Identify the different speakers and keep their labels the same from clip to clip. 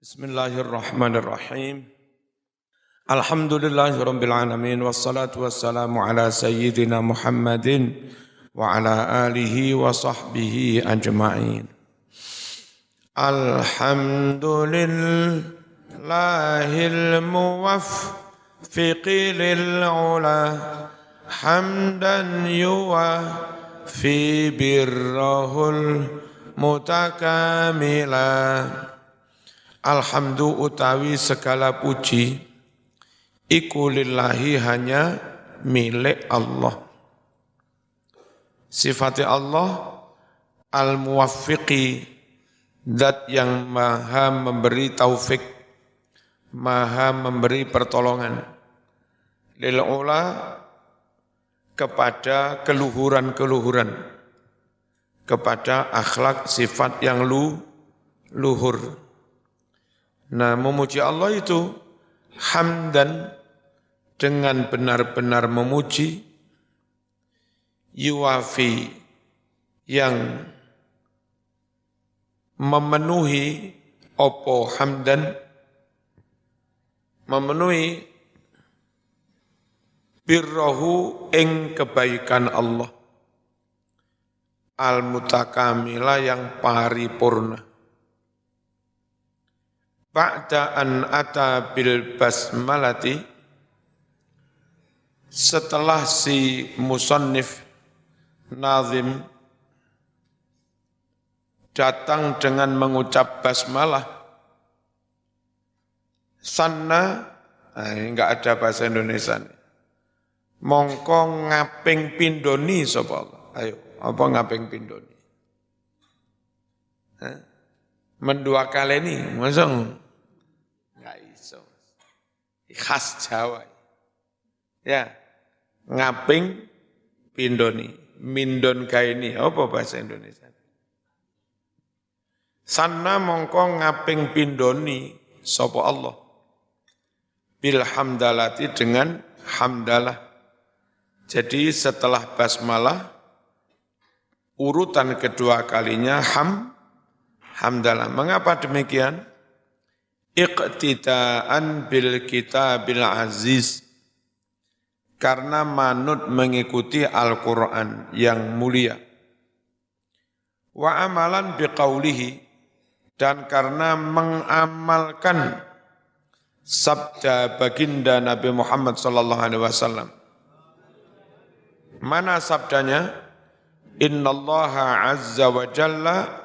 Speaker 1: Bismillahirrahmanirrahim. Alhamdulillahirabbil alamin wassalatu wassalamu ala sayyidina Muhammadin wa ala alihi wa sahbihi ajma'in. Alhamdulillahil muwaffiqi lil ula hamdan yuwaffi birrahul mutakamila. Alhamdu utawi segala puji iku lillahi hanya milik Allah. Sifat Allah al-muwaffiqi, zat yang maha memberi taufik, maha memberi pertolongan. Lil ula, kepada keluhuran-keluhuran, kepada akhlak sifat yang luhur. Nah, memuji Allah itu hamdan, dengan benar-benar memuji, yuwafi, yang memenuhi opo hamdan, memenuhi birrohu ing kebaikan Allah, al-mutakamila yang paripurna. Ba'da an ata bil basmalati, setelah si musannif nazim datang dengan mengucap basmalah, sanna, enggak ada bahasa Indonesia nih. Mongko ngaping pindoni sapa Allah. Ayo, apa ngaping pindoni? Mendua kali ini, masa nggak iso. Khas Jawa. Ya, ngaping pindoni, mindon kaini, apa bahasa Indonesia? Sanna mongko ngaping pindoni sapa Allah. Bil hamdalati, dengan hamdalah. Jadi setelah basmalah, urutan kedua kalinya hamdalah. Mengapa demikian? Iqtidaan bil kitabil aziz, karena manut mengikuti Al-Quran yang mulia. Wa amalan biqaulihi, dan karena mengamalkan sabda baginda Nabi Muhammad sallallahu alaihi wasallam. Mana sabdanya? Innallaha azza wa jalla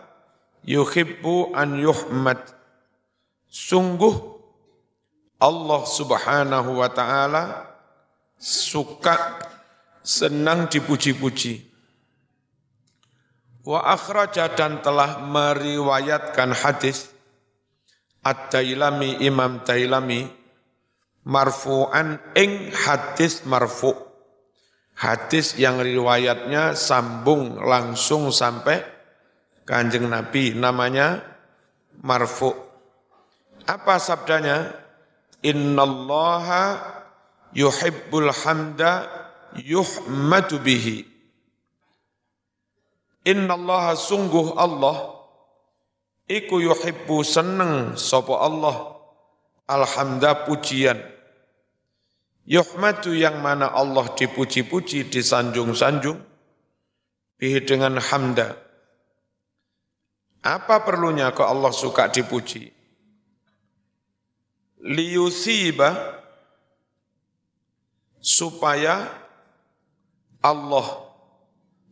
Speaker 1: yuhibbu an yuhmad. Sungguh Allah subhanahu wa ta'ala suka, senang dipuji-puji. Wa akhraja, dan telah meriwayatkan hadis Ad-Dailami, Imam Dailami, marfu'an ing hadis marfu'. Hadis yang riwayatnya sambung langsung sampai Kanjeng Nabi, namanya marfu'. Apa sabdanya? Innallaha yuhibbul hamda yuhmadu bihi. Innallaha, sungguh Allah, iku yuhibbu, seneng sapa Allah, alhamda, pujian. Yuhmadu, yang mana Allah dipuji-puji, disanjung-sanjung, bihi, dengan hamda. Apa perlunya kok Allah suka dipuji? Liyusiba, supaya Allah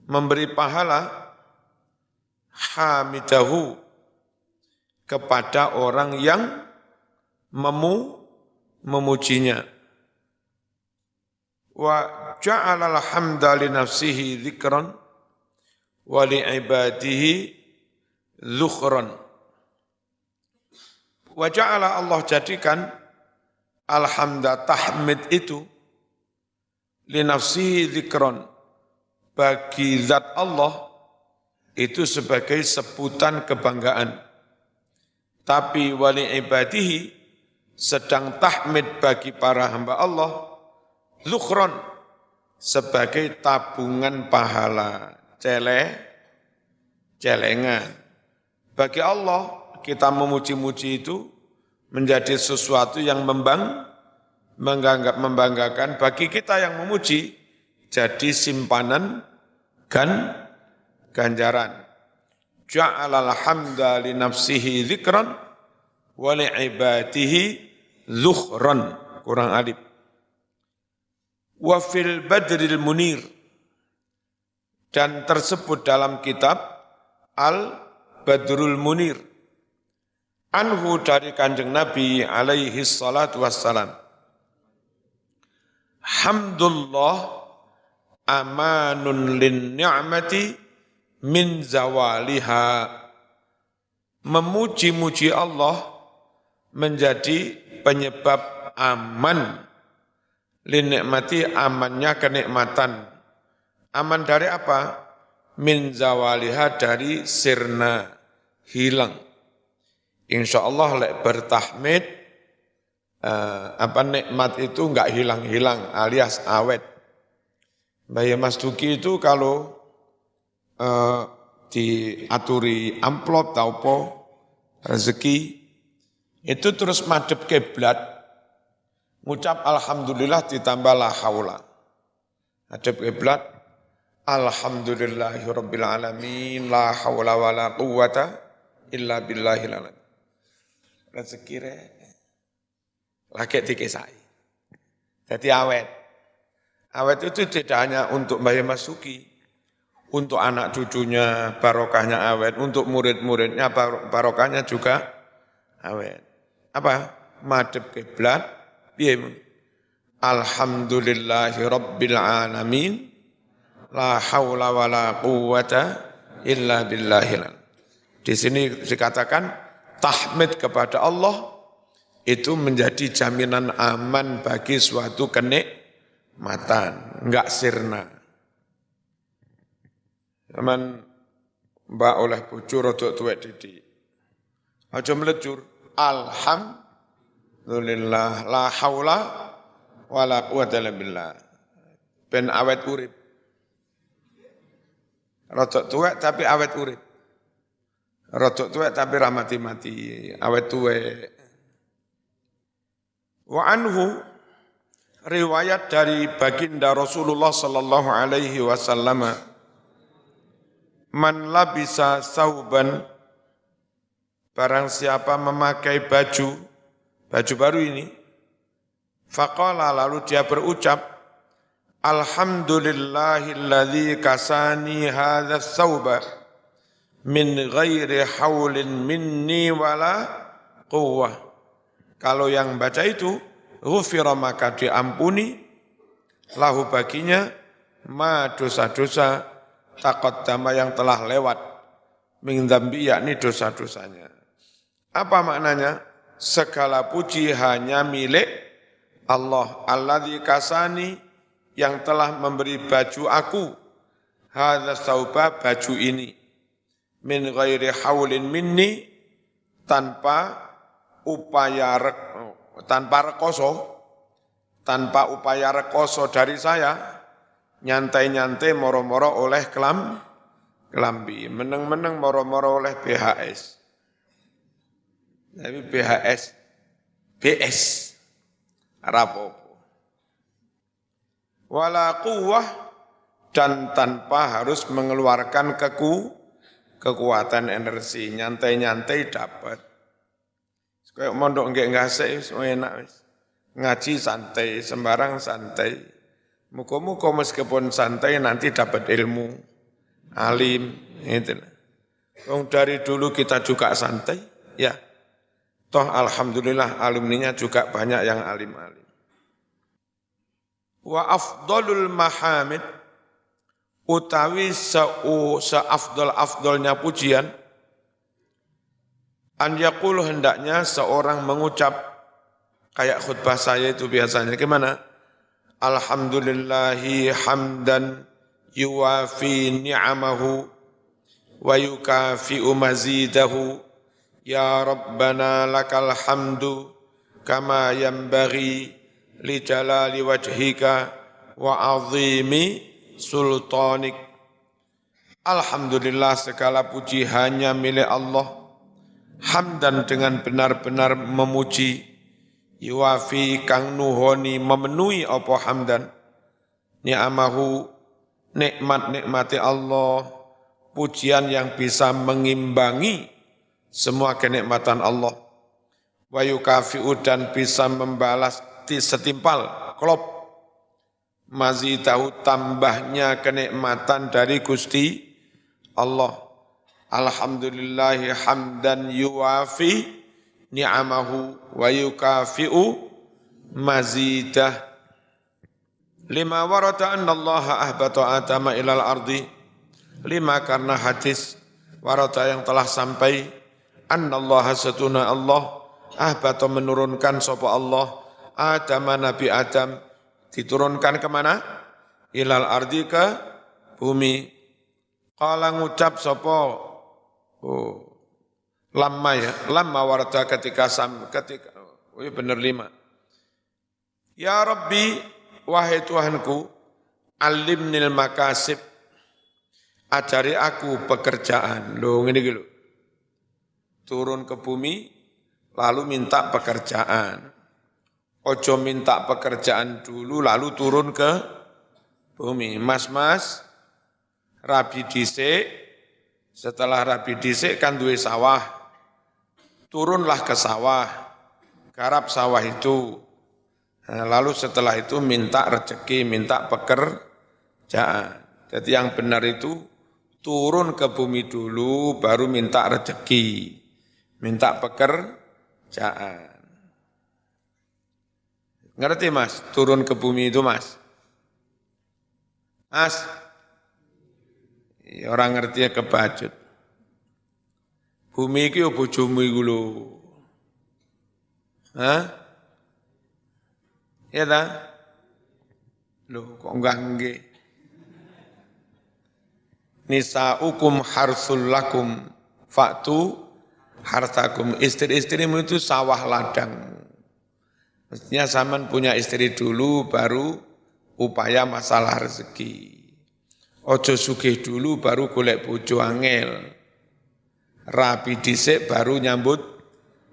Speaker 1: memberi pahala hamidahu, kepada orang yang memujinya. Wa ja'alal hamda li nafsihi dzikran wa li ibadihi zukhran. Wa ja'ala, Allah jadikan alhamda, tahmid itu, li nafsihi dzikran, bagi zat Allah itu sebagai sebutan kebanggaan. Tapi wali ibadihi, sedang tahmid bagi para hamba Allah, zukhron, sebagai tabungan pahala, celengan. Bagi Allah kita memuji-muji itu menjadi sesuatu yang membanggakan bagi kita yang memuji, jadi simpanan ganjaran. Ja'alal hamda li nafsihi dzikran wa li ibadihi zuhran. Kurang alif. Wa fil badril munir. Dan tersebut dalam kitab Al-Badrul Munir. Anhu dari Kanjeng Nabi alaihi salatu wassalam. Hamdulillah amanun lin ni'mati min zawaliha. Memuji-muji Allah menjadi penyebab aman. Lin ni'mati amannya kenikmatan. Aman dari apa? Min zawaliha dari sirna, hilang. Insya Allah lek bertahmid, nikmat itu enggak hilang-hilang alias awet. Mbah Mas Duki itu kalau diaturi amplop taupo rezeki itu terus madhep kiblat, ngucap alhamdulillah ditambah la haula. Madhep kiblat, alhamdulillahirabbil alamin la haula wala quwata illa billahil azim. Rezeki lagi dikisai. Jadi awet. Awet itu tidak hanya untuk Mbah Mas Duki, untuk anak cucunya barokahnya awet, untuk murid-muridnya barokahnya juga awet. Apa? Madhep kiblat, piye? Alhamdulillahi rabbil alamin, la haula wala quwata illa billahil azim. Di sini dikatakan tahmid kepada Allah itu menjadi jaminan aman bagi suatu kenikmatan, enggak sirna. Zaman mbak oleh bojo rodok tuwek didik. Aja mlejur, alhamdulillah la haula wala quwata illa billah. Ben awet urip. Rodok tuwek tapi awet urip. Rodok tuwek tapi ra mati-mati, awet tuwek. Wa anhu, riwayat dari baginda Rasulullah sallallahu alaihi wasallam, man labisa sauban, barang siapa memakai baju baru ini, faqala, lalu dia berucap, alhamdulillahilladzi kasani hadza sauba min ghairi haulin minni wala quwwah. Kalau yang baca itu, ghufira, maka diampuni lahu baginya ma dosa-dosa taqaddama yang telah lewat, min dzambi, yakni dosa-dosanya. Apa maknanya? Segala puji hanya milik Allah, alladzi kasani, yang telah memberi baju aku, hadza sauba, baju ini, min ghairi haulin minni, tanpa upaya rekoso dari saya, nyantai-nyantai moro-moro oleh kelambi, meneng-meneng moro-moro oleh BHS. Tapi BS, rapopo. Wala quwwah, dan tanpa harus mengeluarkan kekuatan energi, nyantai-nyantai dapat. Kayak mondok nggak ngasih, semua enak wis. Ngaji santai, sembarang santai. Muka-muka meskipun santai nanti dapat ilmu, alim, gitu. Dari dulu kita juga santai, ya. Toh alhamdulillah alumninya juga banyak yang alim-alim. Wa afdalul mahamid, utawi seafdal-afdalnya pujian, an yaqulu, hendaknya seorang mengucap, kayak khutbah saya itu biasanya, gimana? Alhamdulillahi hamdan yuwafi ni'amahu wa yukafi'u mazidahu, ya Rabbana lakal hamdu kama yanbaghi li jalali wajhika wa azimi sultanik. Alhamdulillah, segala puji hanya milik Allah. hamdan dengan benar-benar memuji, yuwafi kang nuhoni memenuhi apa hamdan, ni'amahu nikmat-nikmati Allah, pujian yang bisa mengimbangi semua kenikmatan Allah, wa yukafi'u dan bisa membalas setimpal, klop, mazidahu tambahnya kenikmatan dari Gusti Allah. Alhamdulillahi hamdan yuwafi ni'amahu wa yukafi'u mazidah. Lima warata anna Allah ahbata Adama ilal ardi. Lima karena hadis warata yang telah sampai anna Allah satuna Allah ahbata menurunkan sapa Allah Adama Nabi Adam diturunkan kemana? Ilal ardi ke bumi. Qala ngucap sapa lama ya, lama warta ketika benar 5. Ya Rabbi, wahai Tuhanku, alimnil makasib, ajari aku pekerjaan. Loh ngene iki lho. Turun ke bumi lalu minta pekerjaan. Ojo minta pekerjaan dulu lalu turun ke bumi. Mas, rabi dhisik. Setelah rabi dhisik kan duwe sawah, turunlah ke sawah, garap sawah itu. Nah, lalu setelah itu minta rezeki, minta pekerjaan. Jadi yang benar itu turun ke bumi dulu, baru minta rezeki, minta pekerjaan. Ngerti Mas, turun ke bumi itu Mas? Mas? Orang ngerti ya kebacut. Bumi iki yo bojomu iku lho. Hah? Ya ta? Lho kok enggak nggih. Nisaukum harsul lakum fa'tu hartakum. Istri-istrimu itu sawah ladang. Mestinya zaman punya istri dulu baru upaya masalah rezeki. Ojo sugih dulu baru golek bojo angel. Rabi dhisik baru nyambut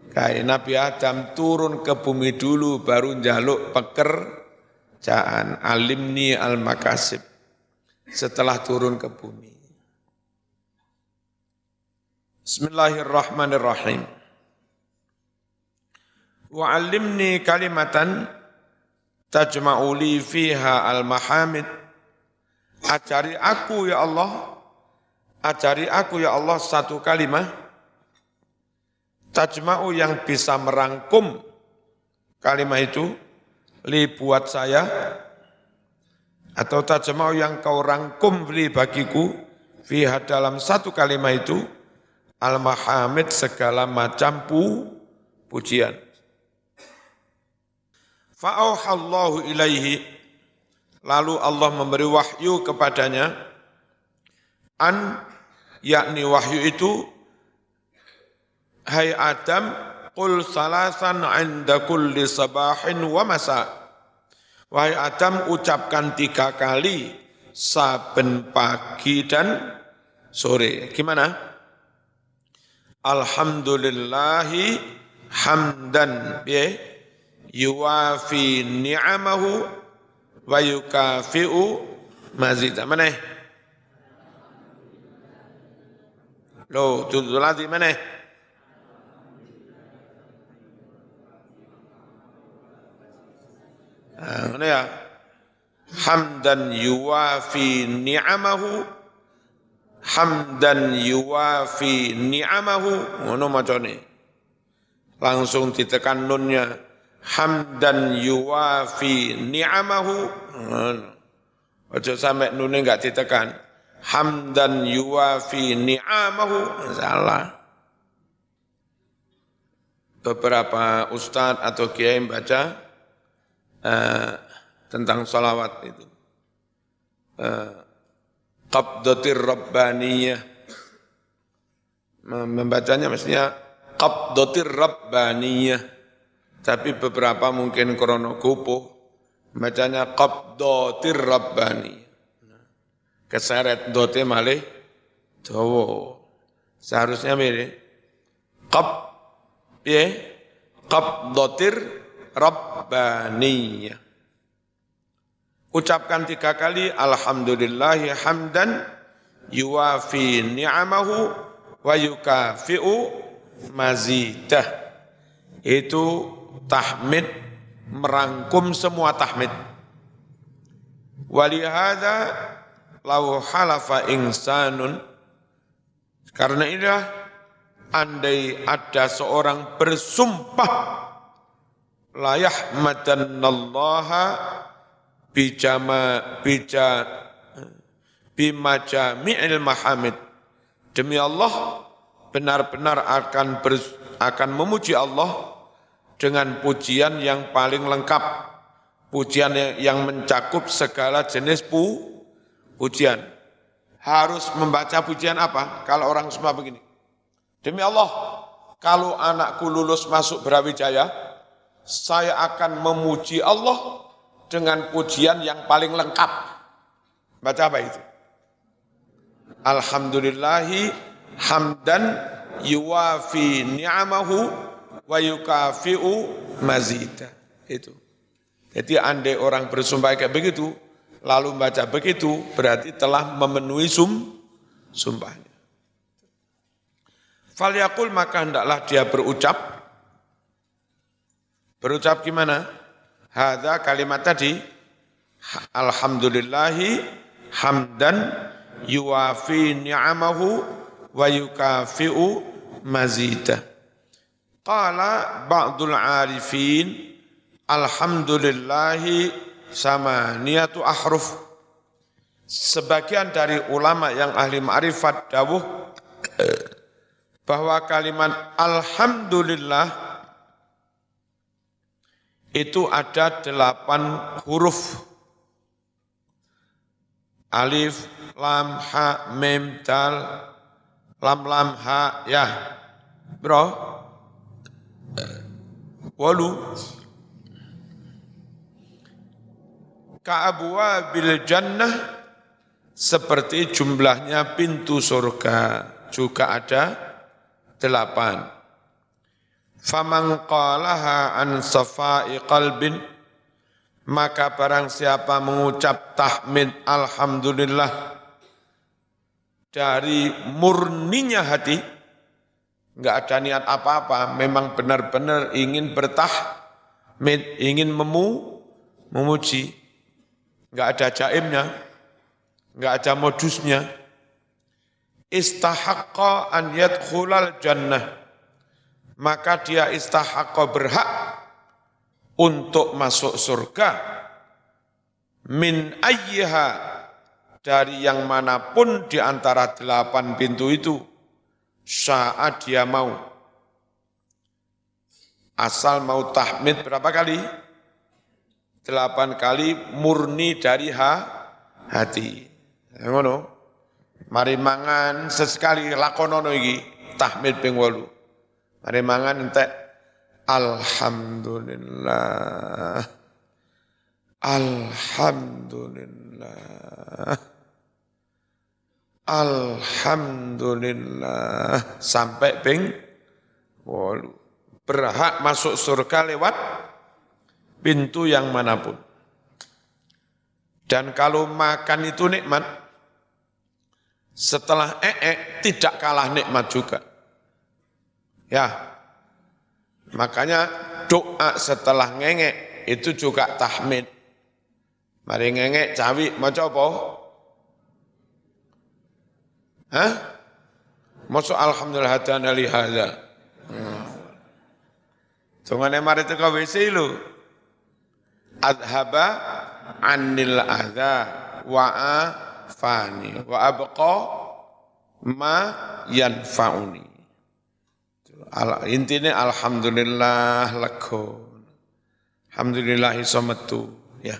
Speaker 1: gawe. Nabi Adam turun ke bumi dulu baru njaluk pekerjaan. Alimni al-makasib. Setelah turun ke bumi. Bismillahirrahmanirrahim. Wa alimni kalimatan tajma'u li fiha al-mahamid. Ajari aku ya Allah, satu kalimat, tajma'u yang bisa merangkum kalimat itu, li buat saya, atau tajma'u yang kau rangkum li bagiku, fiha dalam satu kalimat itu, al-mahamid segala macam pujian. Fa'auhallahu ilaihi, lalu Allah memberi wahyu kepadanya, yakni wahyu itu, hai Adam, qul salasan 'inda kulli sabahin wa masa. Wahai Adam, ucapkan 3 kali saben pagi dan sore. Gimana? Alhamdulillahi hamdan yuwafi ni'amahu wa yukafi'u mazidah. Mana? Loh, tutup lagi mana? Mana ya? Hamdan yuwafi ni'amahu, hamdan yuwafi ni'amahu. Ngono macane. Langsung ditekan nunnya. Hamdan yuwafi ni'amahu. Ojo sampai nune enggak ditekan. Hamdan yuwafi ni'amahu. Salah. Beberapa ustadz atau kiai membaca tentang salawat itu. Qabdatir Rabbaniyah. Membacanya mestinya Qabdatir Rabbaniyah. Tapi beberapa mungkin krono kupuh, bacanya Qabdatir Rabbani. Keseret dote malih Jawa. Seharusnya mirip qab ya qabdatir rabbaniyah. Ucapkan 3 kali alhamdulillahi hamdan yuwafi ni'amahu wa yukafi'u mazidah. Itu tahmid merangkum semua tahmid. Walihada lau halafa insanun, karena inilah andai ada seorang bersumpah la yahmadannallaha bimajami'il mahamid, demi Allah benar-benar akan memuji Allah dengan pujian yang paling lengkap, pujian yang mencakup segala jenis pujian. Harus membaca pujian apa? Kalau orang semua begini, demi Allah, kalau anakku lulus masuk Brawijaya, saya akan memuji Allah dengan pujian yang paling lengkap. Baca apa itu? Alhamdulillahi hamdan yuwafi ni'amahu wa yukafi'u mazida. Itu. Jadi andai orang bersumpah kayak begitu, lalu membaca begitu, berarti telah memenuhi sumpahnya. Falyaqul, maka hendaklah dia berucap. Berucap gimana? Hadza kalimat tadi, alhamdulillahi hamdan yuwafi ni'amahu wa yukafi'u mazidah. Qala ba'dul arifin alhamdulillahi samaniyatu ahruf. Sebagian dari ulama yang ahli ma'rifat dawuh bahwa kalimat alhamdulillah itu ada 8 huruf. Alif, lam, ha, mim, dal, lam, ha, ya. Bro, 8. Ka'abwabil jannah, seperti jumlahnya pintu surga, juga ada 8. Faman qalaha an safai qalbin, maka barang siapa mengucap tahmid alhamdulillah dari murninya hati, enggak ada niat apa-apa, memang benar-benar ingin bertahmid, ingin memuji, enggak ada jaimnya, enggak ada modusnya, istahaqqa an yadkhulal jannah, maka dia istahaqqa, berhak untuk masuk surga, min ayyiha, dari yang manapun di antara 8 pintu itu, saat dia mau. Asal mau tahmid berapa kali? 8 kali murni dari hati. Ngono. Mari mangan sesekali lakonono iki tahmid ping 8. Mari mangan entek alhamdulillah. Alhamdulillah. Alhamdulillah sampai ping 8. Berhak masuk surga lewat pintu yang manapun. Dan kalau makan itu nikmat, setelah tidak kalah nikmat juga. Ya, makanya doa setelah ngengek itu juga tahmid. Mari ngengek cawi maca apa? Hah? Maca alhamdulillah hadana li hadza. Tungane mari teko WC lho. Adhaba anil adza wa afani wa abqa ma yanfa'uni. Intinya alhamdulillah lega. Alhamdulillah iso metu, ya.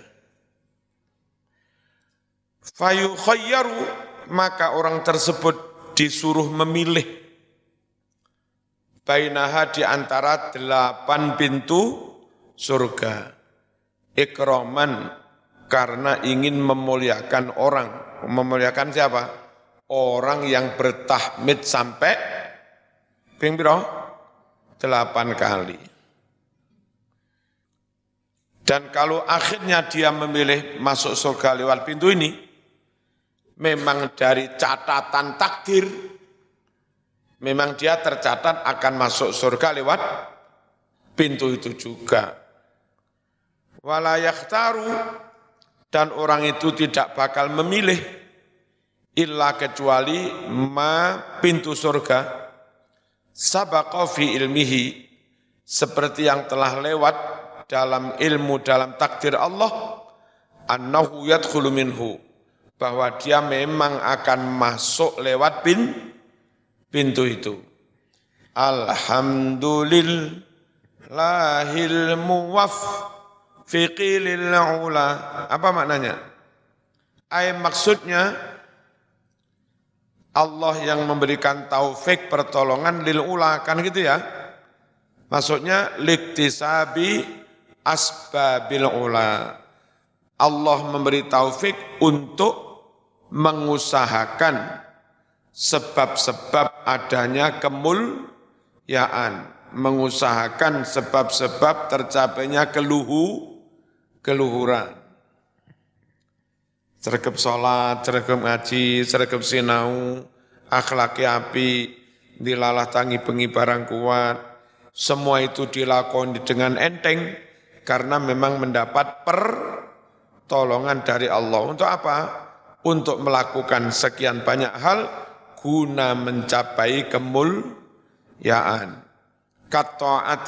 Speaker 1: Fayukhayyaru, maka orang tersebut disuruh memilih bainaha, di antara 8 pintu surga. Ikraman, karena ingin memuliakan orang. Memuliakan siapa? Orang yang bertahmid sampai ping piro? 8 kali. Dan kalau akhirnya dia memilih masuk surga lewat pintu ini, memang dari catatan takdir, memang dia tercatat akan masuk surga lewat pintu itu juga. Wala yakhtaru, dan orang itu tidak bakal memilih illa kecuali ma pintu surga sabaqa fi ilmihi, seperti yang telah lewat dalam ilmu, dalam takdir Allah, annahu yadkhulu minhu, bahwa dia memang akan masuk lewat pintu itu. Alhamdulillahil muwaffiqi lil ula. Apa maknanya? Maksudnya Allah yang memberikan taufik pertolongan lil ula, kan gitu ya. Maksudnya liktisabi asbabil ula. Allah memberi taufik untuk mengusahakan sebab-sebab adanya kemuliaan, mengusahakan sebab-sebab tercapainya keluhuran. Sregep salat, sregep ngaji, sregep sinau, akhlaki api, dilalah tangi bengi barang kuat, semua itu dilakoni dengan enteng karena memang mendapat pertolongan dari Allah. Untuk apa? Untuk melakukan sekian banyak hal guna mencapai kemuliaan. Kato'an.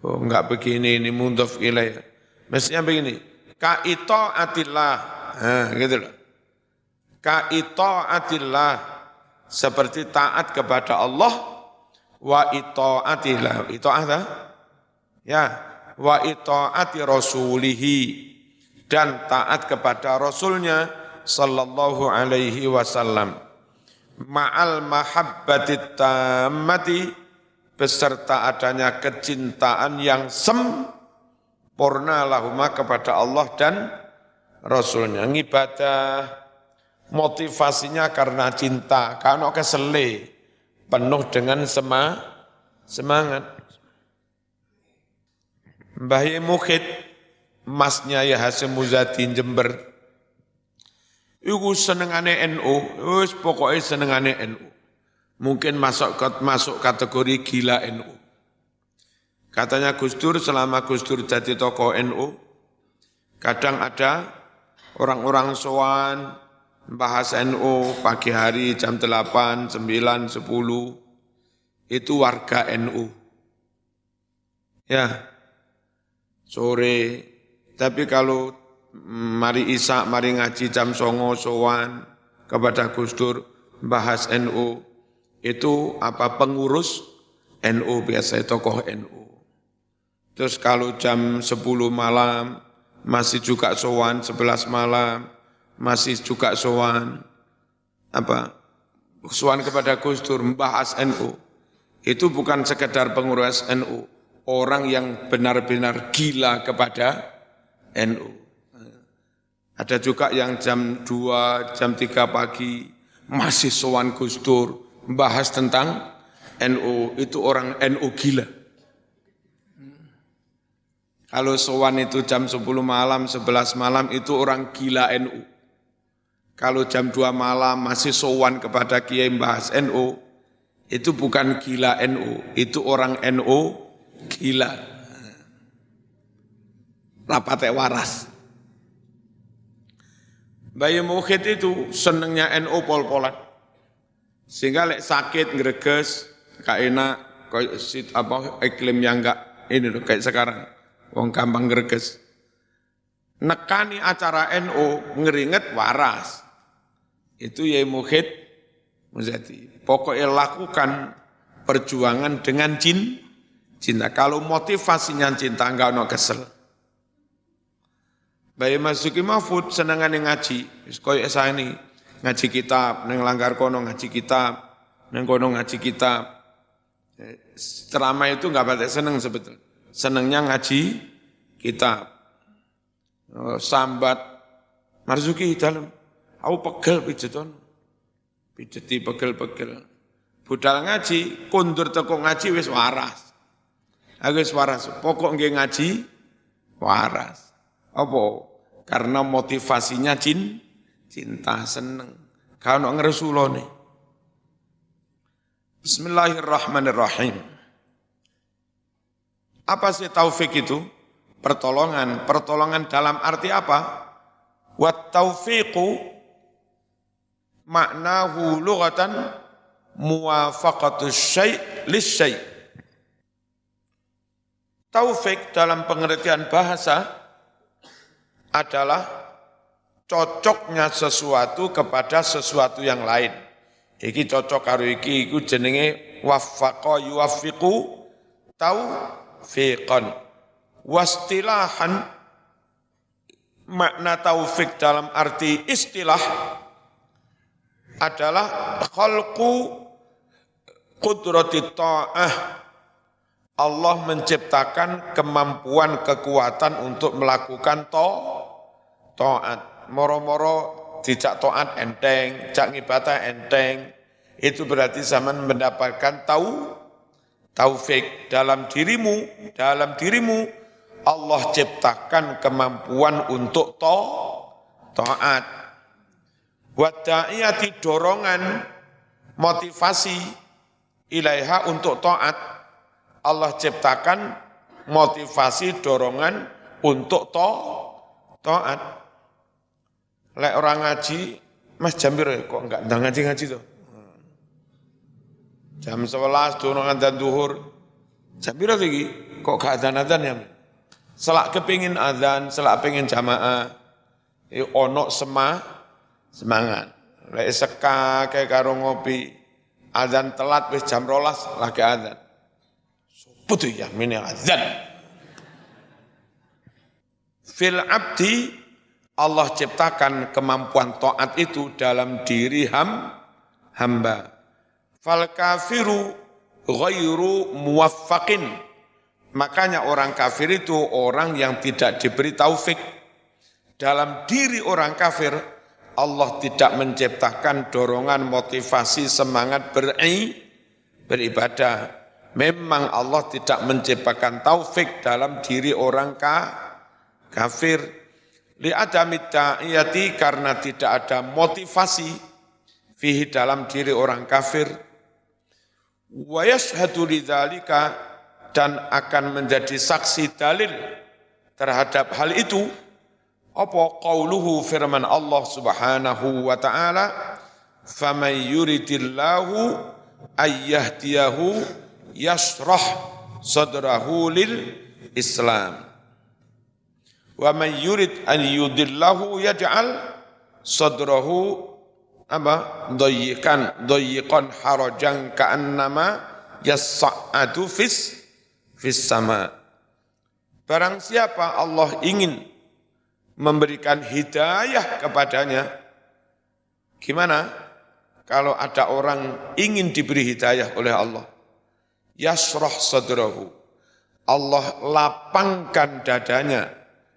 Speaker 1: Oh, enggak begini, ini mundhaf ilaih. Mestinya begini, ka'ita'atillah, gitu loh. Ka'ita'atillah, seperti taat kepada Allah, wa ita'atillah, ita'ah, ya, wa ita'ati rasulihi, dan taat kepada Rasulnya sallallahu alaihi wasallam. Ma'al mahabbatit tammati, beserta adanya kecintaan yang sempurna lahuma kepada Allah dan Rasulnya. Ngibadah motivasinya karena cinta, karena kesele, penuh dengan semangat. Mbah Mukhid, masnya ya Hasyim Muzadi Jember, iku senengane NU, wis pokoke senengane NU. Mungkin masuk kategori gila NU. Katanya Gus Dur, selama Gus Dur jadi tokoh NU, kadang ada orang-orang sowan bahas NU pagi hari jam 8, 9, 10, itu warga NU. Ya, sore. Tapi kalau mari Isa, mari ngaji jam 09 sowan kepada Gus Dur, bahas NU, itu apa, pengurus NU, biasa tokoh NU. Terus kalau jam 10 malam masih juga sowan, 11 malam masih juga sowan, apa, sowan kepada Gus Dur membahas NU. Itu bukan sekedar pengurus NU, orang yang benar-benar gila kepada NU. Ada juga yang jam 2, jam 3 pagi masih sowan Gus Dur membahas tentang NU, itu orang NU gila. Kalau sowan itu jam 10 malam, 11 malam, itu orang gila NU. Kalau jam 2 malam masih sowan kepada kiai membahas NU, itu bukan gila NU, itu orang NU gila. Rapate waras. Mbah Mukhid itu senengnya NU pol-polan. Sehingga lek sakit ngreges, gak enak, kayak iklim yang enggak ini loh, kayak sekarang. Wong gampang ngreges. Nekani acara NU ngeringet waras. Itu Yai Mukhid Muzadi. Pokoknya lakukan perjuangan dengan cinta. Kalau motivasinya cinta, enggak ono kesel. Bayi Masuki Mahfud senengane ngaji. Koyo esane ngaji kitab, neng Langgar kono ngaji kitab, neng kono ngaji kitab. Ceramah itu enggak patek seneng sebetulnya. Senengnya ngaji kitab. Sambat Marzuki dalam, aku pegel pijeton. Pijeti pegel-pegel. Budal ngaji, kundur teko ngaji wis waras. Aku wis waras, pokok nggih ngaji waras. Apa? Karena motivasinya cinta, seneng. Kalau ngeresulone. Bismillahirrahmanirrahim. Apa sih taufik itu? Pertolongan. Pertolongan dalam arti apa? Wat taufiqu maknahu lughatan muwafaqatus syai' lisyai'. Taufik dalam pengertian bahasa adalah cocoknya sesuatu kepada sesuatu yang lain. Iki cocok karo iki, iku jenenge waffaqa yuwaffiqu taufiqan. Wastilahan, makna taufik dalam arti istilah adalah khalqu qudrati ta'ah. Allah menciptakan kemampuan, kekuatan untuk melakukan ta'at. Moro-moro dijak ta'at enteng, jak ngibadah enteng. Itu berarti zaman mendapatkan taufik dalam dirimu. Allah ciptakan kemampuan untuk ta'at. Wadda'iyati dorongan, motivasi ilaiha untuk ta'at. Allah ciptakan motivasi dorongan untuk ta'at. Lek orang ngaji, Mas Jambir kok enggak ngaji tuh? Jam 11 dorongan dan duhur. Jambir lagi kok gak adzan ya? Selak kepingin adzan, selak pengen jamaah. Ono semangat. Lek seka kayak karo ngopi, adzan telat wis jam 12 lagi adzan. Putu ya mini adzan. Fil abdi, Allah ciptakan kemampuan taat itu dalam diri hamba. Fal kafiru ghairu muwaffaqin. Makanya orang kafir itu orang yang tidak diberi taufik. Dalam diri orang kafir, Allah tidak menciptakan dorongan, motivasi, semangat beribadah. Memang Allah tidak menciptakan taufik dalam diri orang kafir. Li'adamit ta'iyati, karena tidak ada motivasi fihi dalam diri orang kafir. Wa yashhadu lidzalika, dan akan menjadi saksi dalil terhadap hal itu. Apa qauluhu, firman Allah Subhanahu wa taala, "Faman yuridillahu ayyahdiyahu yashrah sadrahu lil Islam. Wa man yurid an yudillahu yaj'al sadrahu dayyiqan harajan ka'annama yas'adu fis sama." Barang siapa Allah ingin memberikan hidayah kepadanya, gimana kalau ada orang ingin diberi hidayah oleh Allah? Yashrah sadrahu, Allah lapangkan dadanya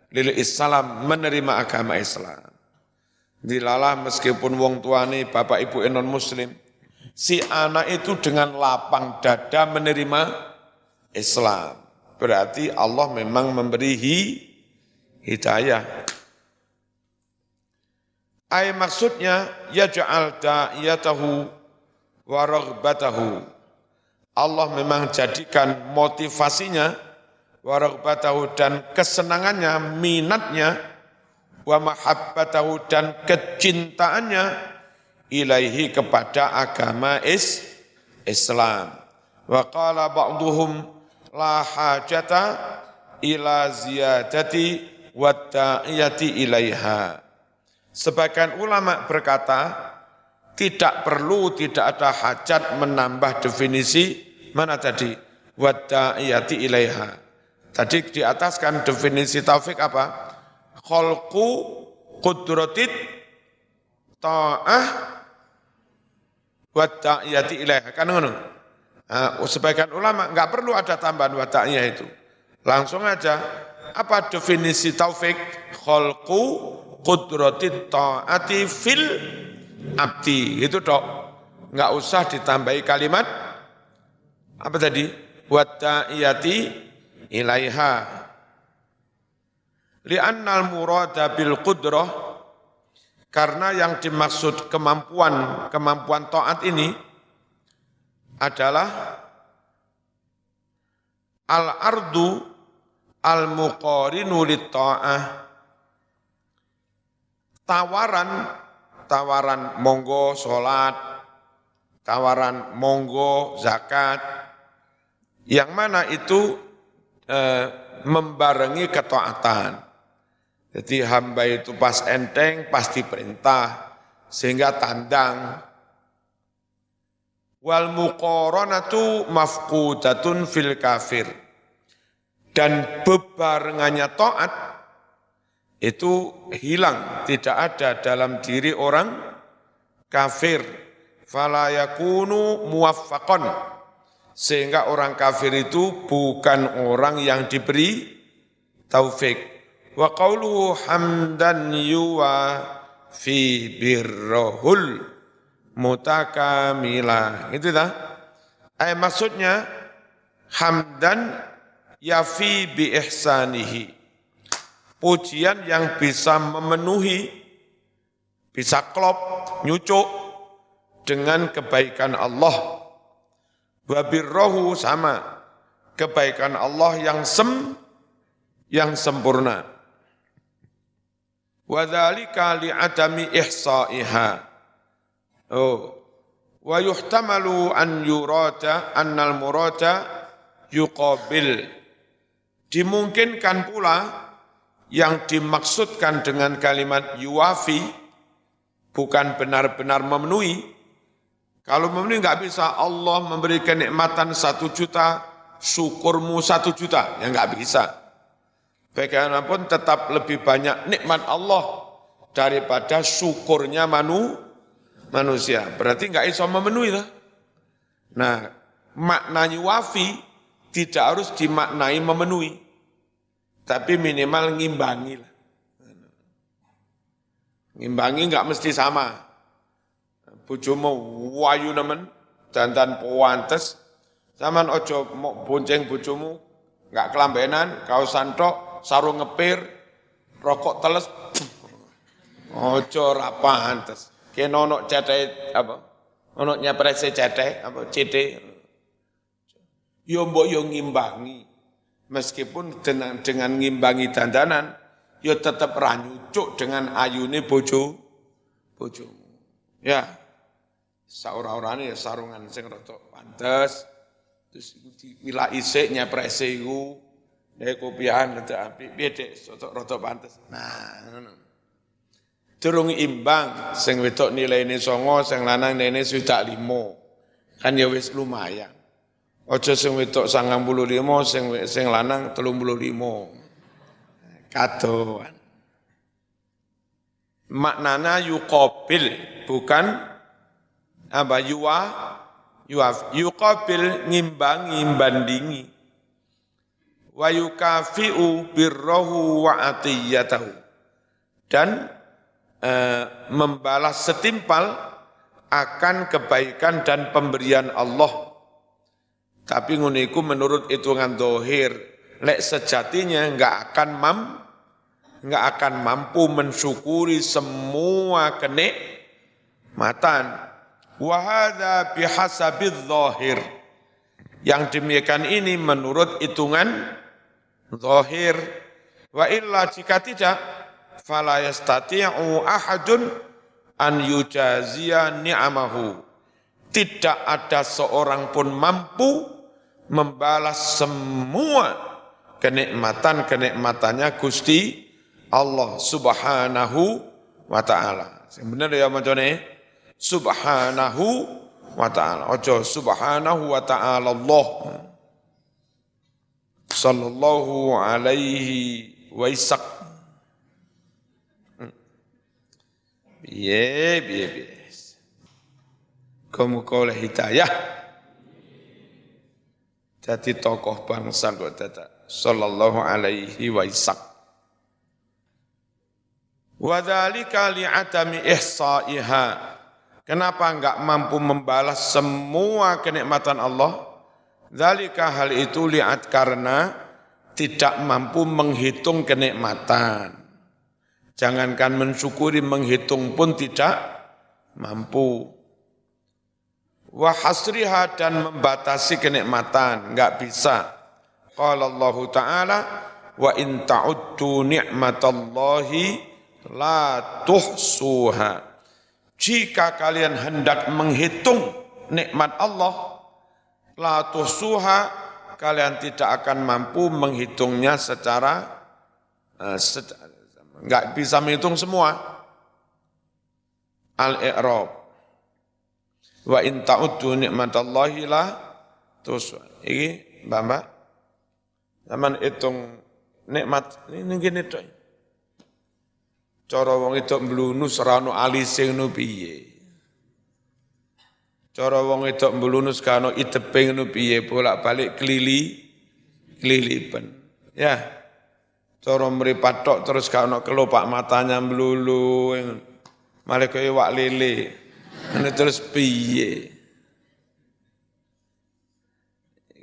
Speaker 1: lil Islam, menerima agama Islam. Dilalah meskipun wong tuane bapak ibu non muslim, si anak itu dengan lapang dada menerima Islam. Berarti Allah memang memberi hidayah. Maksudnya yaj'al da'iyatahu wa raghbatahu. Allah memang jadikan motivasinya, wa raghbatahu, dan kesenangannya, minatnya, wa mahabbatahu, dan kecintaannya, ilaihi, kepada agama Islam. Wa qala ba'duhum la hajata ila ziyadati wa ta'iyati ilaiha. Sebagian ulama berkata, tidak perlu, tidak ada hajat menambah definisi, mana tadi? Wa ta'iyati ilaiha. Tadi di atas kan definisi taufik apa? Khalqu qudratit ta'ah wa ta'iyati ilaiha. Kan ngono. Sebagian ulama enggak perlu ada tambahan wa ta'iyah itu. Langsung aja, apa definisi taufik? Khalqu qudratit ta'ati fil abdi. Itu dok. enggak usah ditambahi kalimat apa tadi? Watta'iyati ilaiha. Li'annal murada bil qudrah, karena yang dimaksud kemampuan taat ini adalah al-ardu al-muqarinu lit-ta'ah. Tawaran monggo salat, tawaran monggo zakat, yang mana itu membarengi ketaatan. Jadi hamba itu pas enteng, pasti perintah, sehingga tandang. Wal muqaranatu mafqudatun fil kafir. Dan bebarengannya taat itu hilang, tidak ada dalam diri orang kafir. Fala yakunu muwaffaqan. Sehingga orang kafir itu bukan orang yang diberi taufik. Wa qawluhu hamdan yuwa fi birrohul mutakamila. Itu dah. Maksudnya hamdan yafi bi ihsanihi. Pujian yang bisa memenuhi, bisa klop, nyucuk dengan kebaikan Allah. Wa birrohu sama, kebaikan Allah yang sempurna. Wa dzalika li'adami ihsa'iha. Wa yuhtamalu an yurada annal murada yuqabil. Dimungkinkan pula yang dimaksudkan dengan kalimat yuwafi bukan benar-benar memenuhi. Kalau memenuhi enggak bisa Allah memberi kenikmatan 1 juta, syukurmu 1 juta, ya enggak bisa. Bagaimanapun tetap lebih banyak nikmat Allah daripada syukurnya manusia. Berarti enggak bisa memenuhi lah. Nah, makna yuwafi tidak harus dimaknai memenuhi, tapi minimal ngimbangi lah. Ngimbangi enggak mesti sama. Bojomu wayu nemen, dandan pantes, sampean ojo bonceng bojomu enggak kelambenan, kaosan tok, sarung ngepir, rokok teles, ojo ra pantes. Kene ono cethe apa? Ono nyaprese cethe apa cete. Yo mbok yo ngimbangi. Meskipun dengan ngimbangi dandanan, yo tetep ra nyucuk dengan ayune bojomu. Ya. Saora-orane sarungan sing rada pantes, terus wilak isik nyaprese iku, kopiahan rada apik, piye Dik, rada pantes. Nah, ngono. Durung imbang, sing wedok nilaine 9, sing lanang nene 5. Kan ya wis lumayan. Aja sing wedok 95, sing lanang 35. Kadoan. Maknanya yuqabil, bukan apa yuqabil, ngimbangi, bandingi. Wa yukafi'u birrahu wa atiyatahu. Dan membalas setimpal akan kebaikan dan pemberian Allah. Tapi nguniku menurut hitungan dohir, lek sejatinya enggak akan mampu mensyukuri semua kenikmatan. Wa hadza bihasabiz zahir. Yang demikian ini menurut hitungan zahir. Wa illa jika tidak, fala yastati'u ahadun an yujaziya ni'amahu. Tidak ada seorang pun mampu membalas semua kenikmatan-kenikmatannya Gusti Allah Subhanahu wa ta'ala. Yang benar ya macane Subhanahu wa ta'ala. Ojo subhanahu wa ta'ala Allah. Sallallahu alaihi wa isak. Biye. Muga oleh hidayah. Jadi tokoh bangsa kok dadak. Sallallahu alaihi wa isak. Wa dzalika li'atami ihsa'iha. Kenapa enggak mampu membalas semua kenikmatan Allah? Dzalika hal itu lihat karena tidak mampu menghitung kenikmatan. Jangankan mensyukuri, menghitung pun tidak mampu. Wa hasriha dan membatasi kenikmatan, enggak bisa. Qala Allah Ta'ala, wa in ta'uddu ni'matallahi la tuhsuha. Jika kalian hendak menghitung nikmat Allah, la tuhsuha, kalian tidak akan mampu menghitungnya secara enggak bisa menghitung semua. Al-I'rab. Wa in ta'uddu ni'matallahi la tuhsuha. Iki Mbak, zaman hitung nikmat ini gini tok. Cara wong itu mblunus ora ono alise ngono piye. Cara wong itu mblunus ka ono idepe ngono piye, bolak-balik kelilipan. Ya. Cara mripat tok terus ka ono kelopak matanya mlulu. Malah kaya wak lele. Ngene terus piye?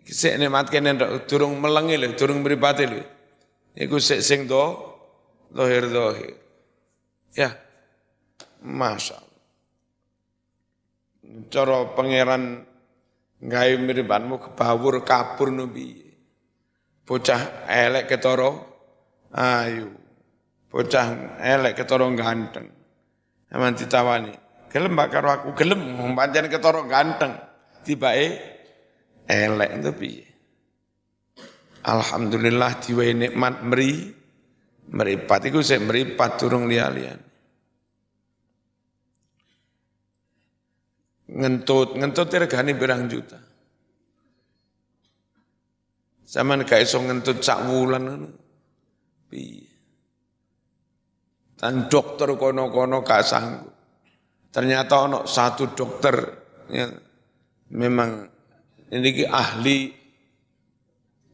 Speaker 1: Sik nikmat kene durung melengi lho, durung mripate lho. Iku sik sing dohir. Ya, Masya Allah. Cara pangeran gawe miripanmu kebawur kabur nabi. Bocah elek ketara ayu. Bocah elek ketara ganteng. Aman ditawani. Gelem mbak karo aku, gelem pancen ketara ganteng. Tibake elek itu piye? Alhamdulillah diwehi nikmat meripat iku sik meripat durung liya-liyan. Ngentut regane pirang juta. Zaman gak iso ngentut sak wulan ngono. Piye? Dan dokter kono-kono gak sanggup. Ternyata ono satu dokter yang memang ini ahli,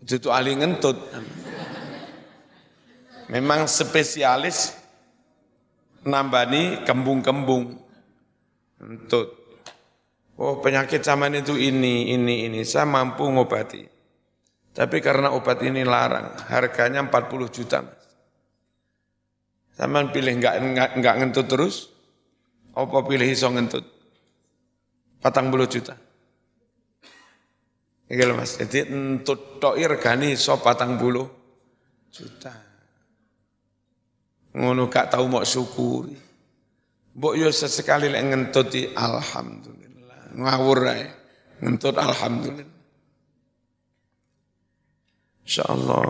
Speaker 1: itu ahli ngentut. Memang spesialis nambani kembung-kembung ngentut. Oh penyakit zaman itu ini. Saya mampu ngobati. Tapi karena obat ini larang, harganya 40 juta. Zaman pilih enggak ngentut terus, apa pilih iso ngentut? 40 juta. Iki lho Mas, jadi entut tok regane iso 40 juta. Ngono gak tau mok syukuri. Mbok yo sesekali lek ngentuti alhamdulillah. Ngawur ae. Ngentut alhamdulillah. Insyaallah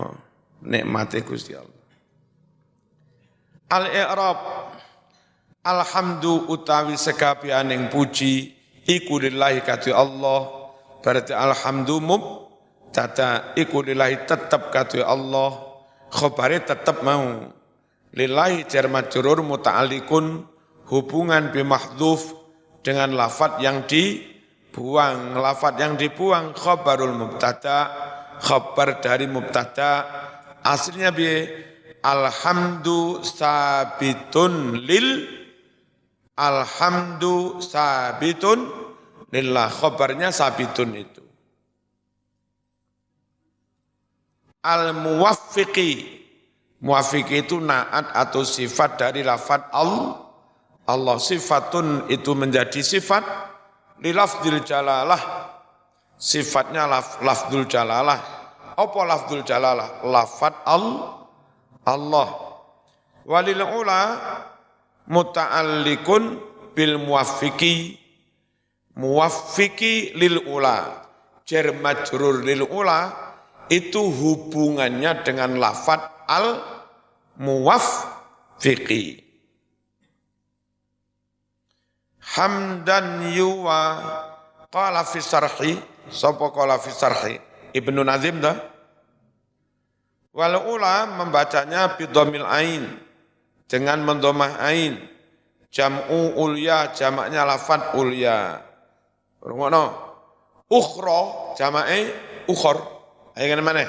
Speaker 1: nikmate Gusti Allah. Al-i'rab alhamdu utawi sekabianing puji iku lillahi kadhi Allah. Berarti alhamdu mubtada iku lillahi tetep kadhi Allah. Khabare tetep mau. Lillahi jar majrur muta'alliqun hubungan bi mahdhuf dengan lafadz yang dibuang. Lafadz yang dibuang khabarul mubtada, khabar dari mubtada. Aslinya bi alhamdu sabitun lillah, khabarnya sabitun itu. Al-muwaffiqi, muwaffiqi itu naat atau sifat dari lafadz Allah, sifatun itu menjadi sifat lilafdzil jalalah, sifatnya lafdzul jalalah. Apa lafdzul jalalah? Lafadz Allah. Walil ula muta'alliqun bil muwaffiqi lil ula. Jar majrur lil ula itu hubungannya dengan lafadz al muwaffiqi. Hamdan yuwa qala fi sarhi, sapa qala fi sarhi Ibnu Nazim dah. Wal ula membacanya bidhamil ain dengan mendhamah ain. Jam'u ulya, jamaknya lafadz ulya. Rungono. Ukhra jamake ukhor. Ayo ngene maneh.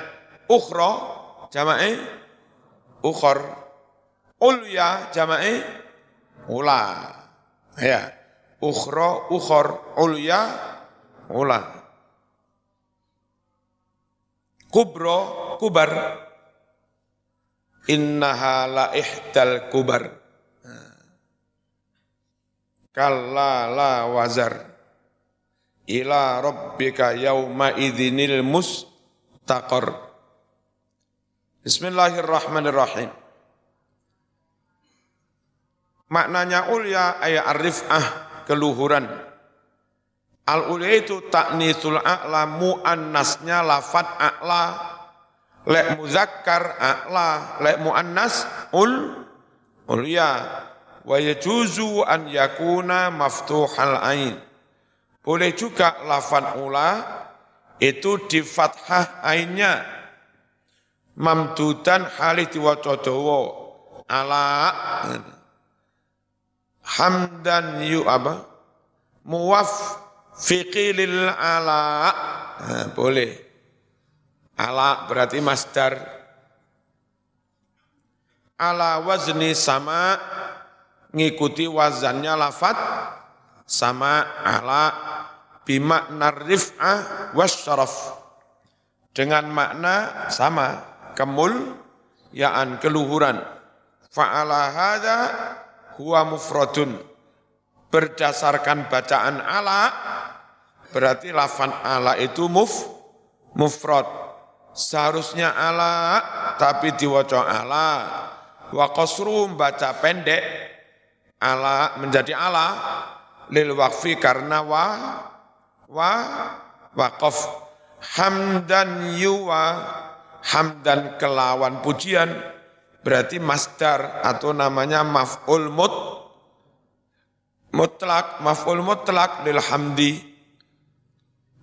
Speaker 1: Ukhra jamake ukhor. Ulya jamake ula. Ya. ukhra, ukhor, ulya, ula. Kubro, kubar. Innaha la ihdal kubar. Kalla la wazar. Ila rabbika yawma idzinil mustaqar. Bismillahirrahmanirrahim. Maknanya ulya ayat arifah, keluhuran. Al-ulya itu taknitsul a'la, muannasnya lafat a'la, lek muzakkar a'la, lek muannas ulya. Wa yajuzu an yakuna maftuhal ain. Boleh juga lafat ula itu di fathah ainnya. Mamdudan halih diwaca dawa. Ala hamdan yu apa? Muwaffiqi lil ala. Boleh. Ala berarti masdar. Ala wazni sama, ngikuti wazannya lafat sama, ala bimakna rif'ah wasyaraf, dengan makna sama, kemuliaan, keluhuran. Fa'ala hadza huwa mufradun, berdasarkan bacaan ala berarti lafaz ala itu mufrad. Seharusnya ala tapi diwaca ala. Wa qasru baca pendek ala menjadi ala lil waqfi karena waqaf. Hamdan yuwa, hamdan kelawan pujian berarti masdar atau namanya maf'ul mutlak, maf'ul mutlak lil hamdi.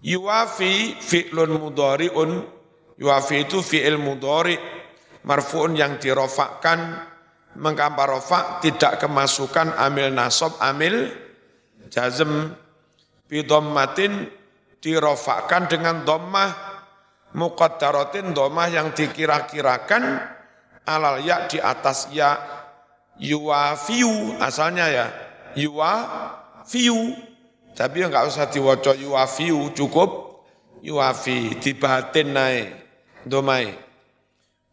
Speaker 1: Yuwafi fi'lun mudhari'un, yuwafi itu fi'il mudhari' marfu'un yang dirofakkan, mengapa rofa tidak kemasukan amil nasab, amil jazm. Bi dhammatin dirofakkan dengan dhammah, muqaddaratin dhammah yang dikira-kirakan, alal ya di atas ya. Yuwafiu asalnya ya, yuwafiu, tapi enggak usah diwaca yuwafiu, cukup yuwafi, dibatin naik domai.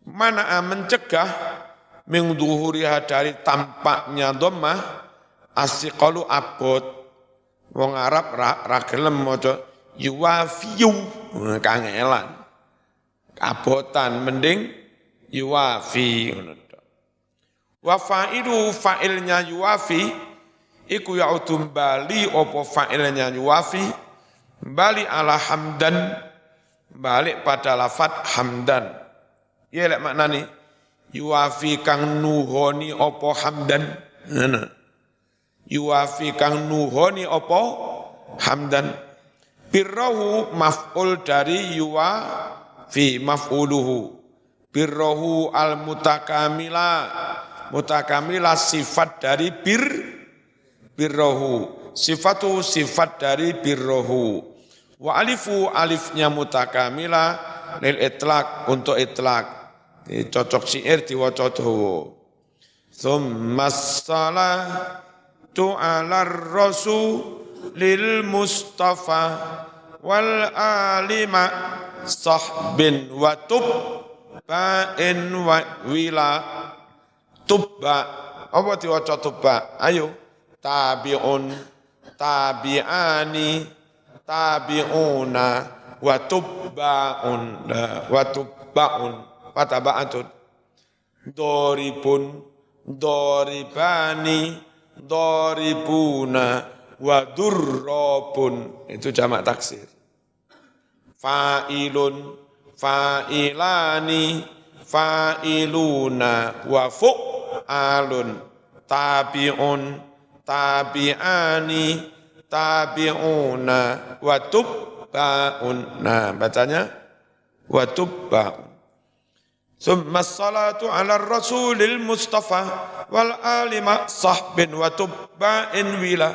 Speaker 1: Mana mencegah mingduhuriha dari tampaknya dhammah, asiqalu abot. Wong Arab ra gelem maca yuwafiu, kangelan. Abotan mending yuwafi. Wa fa'ilu, fa'ilnya yuwafi iku ya'udum bali, opo fa'ilnya yuwafi bali ala hamdan, balik pada lafat hamdan. Ya lek maknani yuwafi kang nuhoni opo hamdan. Yuwafi kang nuhoni opo hamdan. Birrahu maf'ul dari yuwafi, maf'uluhu. Birrahu al mutakamila, mutakamila sifat dari birrahu, sifatu sifat dari birrahu. Wa alifu, alifnya mutakamila lil itlaq, untuk itlaq. Cocok syair diwaca dawa. Tsummas salatu 'alar rasulil mustafa wal alima sahbin wa tubba'in wa wila. Tubba, apa diwaca tubba? Ayo. Tabi'un, tabi'ani, tabi'una, wa tubba'un, wa tubba'un, pataba'atun. Doribun, doribani, doribuna, wa durrabun. Itu jamak taksir. Fa'ilun, fa'ilani, fa'iluna, wa fu'alun, tabi'un, tabi'ani, tabi'una, wa tubba'un. Nah, bacanya wa tubba'un. Tsumma salatu 'ala rasulil mustafa wal alima sahbin wa tubba'in wila.